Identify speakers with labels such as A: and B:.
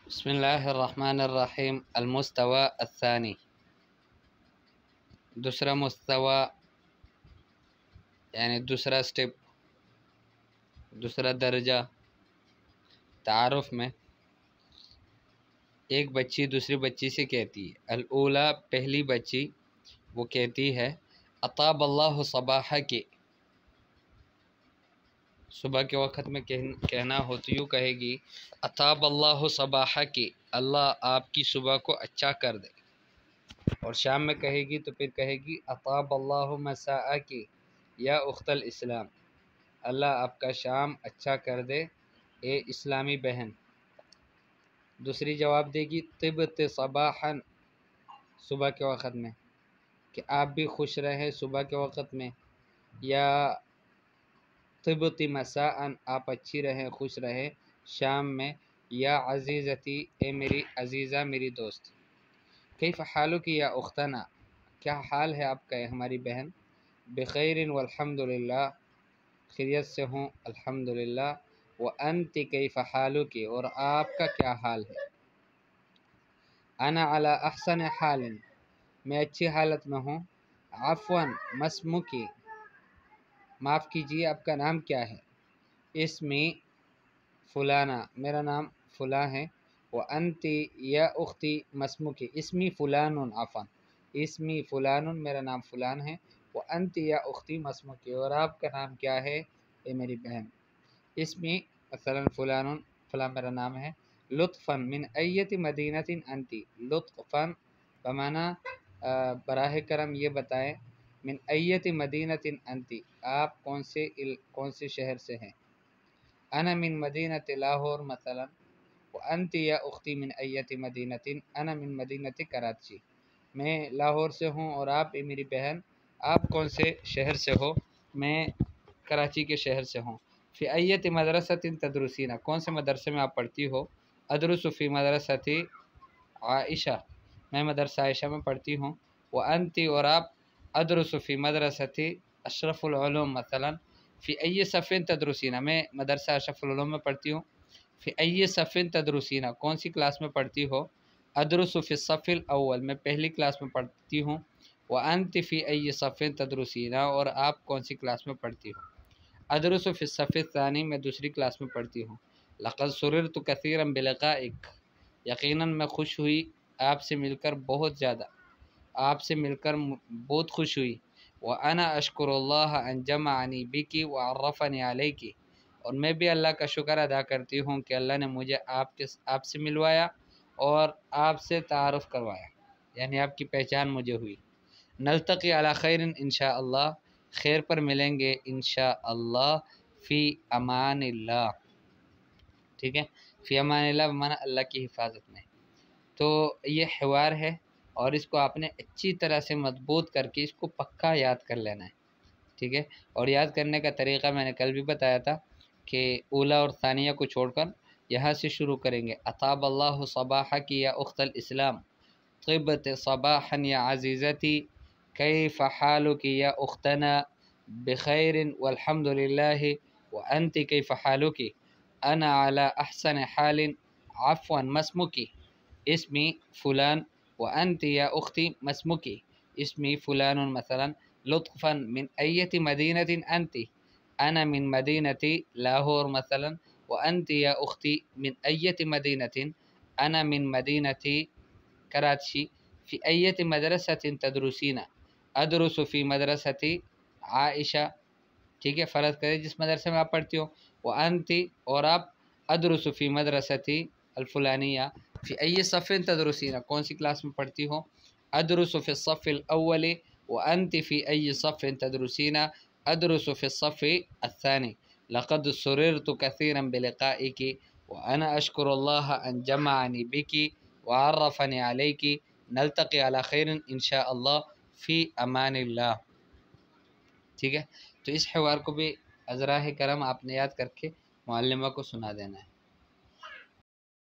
A: بسم اللہ الرحمن الرحیم المستوى الثانی، دوسرا مستوى یعنی دوسرا سٹیپ، دوسرا درجہ تعارف میں ایک بچی دوسری بچی سے کہتی ہے، الاولا پہلی بچی وہ کہتی ہے اطاب اللہ صباح کے، صبح کے وقت میں کہنا ہو تو یوں کہے گی اطاب اللہ صباح کے، اللہ آپ کی صبح کو اچھا کر دے، اور شام میں کہے گی تو پھر کہے گی اطاب اللہ مساء کی یا اخت الاسلام، اللہ آپ کا شام اچھا کر دے اے اسلامی بہن۔ دوسری جواب دے گی طبت صباحا، صبح کے وقت میں کہ آپ بھی خوش رہیں صبح کے وقت میں، یا طبت مساء آپ اچھی رہیں خوش رہیں شام میں، یا عزیزتی اے میری عزیزہ میری دوست۔ کیف حالک یا اختنا، کیا حال ہے آپ کا ہماری بہن؟ بخیر والحمد للہ، خیریت سے ہوں الحمد للہ، وانت کیف حالک، اور آپ کا کیا حال ہے؟ انا علی احسن حال، میں اچھی حالت میں ہوں، عفوا ما اسمک، معاف کیجیے آپ کا نام کیا ہے؟ اسمی فلانا، میرا نام فلاں ہے، وانت یا اختی ما اسمک، اسمی فلان، عفوا اسمی فلان، میرا نام فلان ہے، وانت یا اختی ما اسمک، اور آپ کا نام کیا ہے اے میری بہن؟ اسمی مثلا فلان، فلاں میرا نام ہے، لطفا من ایت مدینۃ انت، لطفا بمعنی براہ کرم یہ بتائیں، من ایت مدینۃ انت، آپ کون سے شہر سے ہیں؟ انا من مدینۃ لاہور مثلا، وانت یا اختی من ایت مدینۃ، انا من مدینۃ کراچی، میں لاہور سے ہوں اور آپ میری بہن آپ کون سے شہر سے ہو؟ میں کراچی کے شہر سے ہوں۔ فی ایت مدرسۃ تدرسین، کون سے مدرسے میں آپ پڑھتی ہو؟ ادرس فی مدرسۃ عائشہ، میں مدرسہ عائشہ میں پڑھتی ہوں، وانت اور آپ ادرس فی مدرسۃ اشرف العلوم مثلا، فی ای صف تدرسین، میں مدرسہ اشرف العلوم میں پڑھتی ہوں، فی ای صف تدرسین، کون سی کلاس میں پڑھتی ہو؟ ادرس فی الصف الاول، میں پہلی کلاس میں پڑھتی ہوں، وانت فی ای صف تدرسین، اور آپ کون سی کلاس میں پڑھتی ہو؟ ادرس فی الصف الثانی، میں دوسری کلاس میں پڑھتی ہوں، لقد سررت کثیرا بلقائک، یقیناً میں خوش ہوئی آپ سے مل کر بہت زیادہ، آپ سے مل کر بہت خوش ہوئی، وَأَنَا أَشْكُرُ اللَّهَ أَنْ جَمَعَنِي بِكِ وَعَرَّفَنِي عَلَيْكِ، اور میں بھی اللہ کا شکر ادا کرتی ہوں کہ اللہ نے مجھے آپ سے ملوایا اور آپ سے تعارف کروایا، یعنی آپ کی پہچان مجھے ہوئی۔ نلتقی علی خیر انشاءاللہ، خیر پر ملیں گے انشاءاللہ، فی امان اللہ، ٹھیک ہے، فی امان اللہ بمعنی اللہ کی حفاظت میں۔ تو یہ حوار ہے اور اس کو آپ نے اچھی طرح سے مضبوط کر کے اس کو پکا یاد کر لینا ہے، ٹھیک ہے، اور یاد کرنے کا طریقہ میں نے کل بھی بتایا تھا کہ اولا اور ثانیہ کو چھوڑ کر یہاں سے شروع کریں گے، اطاب اللہ صباحک یا اخت الاسلام، طبت صباحا یا عزیزتی، کیف حالک یا اختنا، بخیر والحمد للہ، وانت کیف حالک، انا علی احسن حال، عفوا ما اسمک، اسمی فلان، وانت یا اختی ما اسمک، اسمی فلان مثلا، لطفا من ایت مدینۃ انت، انا من مدینۃ لاہور مثلا، وانت یا اختی من ایت مدینۃ، انا من مدینۃ کراچی، فی ایت مدرسۃ تدرسین، ادرس فی مدرسۃ عائشہ، ٹھیک ہے، فرض کریں جس مدرسے میں آپ پڑھتی ہو، وانت اور آپ ادرس فی مدرسۃ الفلانیہ، فی ای صف تدرسین، کون سی کلاس میں پڑھتی ہو؟ ادرس فی الصف الاول، وانت فی ای صف تدرسین، ادرس فی الصف الثانی، لقد سررت کثیرا بلقائک، وانا اشکر اللہ ان جمعنی بک وعرفنی علیک، نلتقی علی خیر انشاءاللہ، فی امان اللہ، ٹھیک ہے۔ تو اس حوار کو بھی ازراہ کرم آپ نے یاد کر کے معلمہ کو سنا دینا ہے۔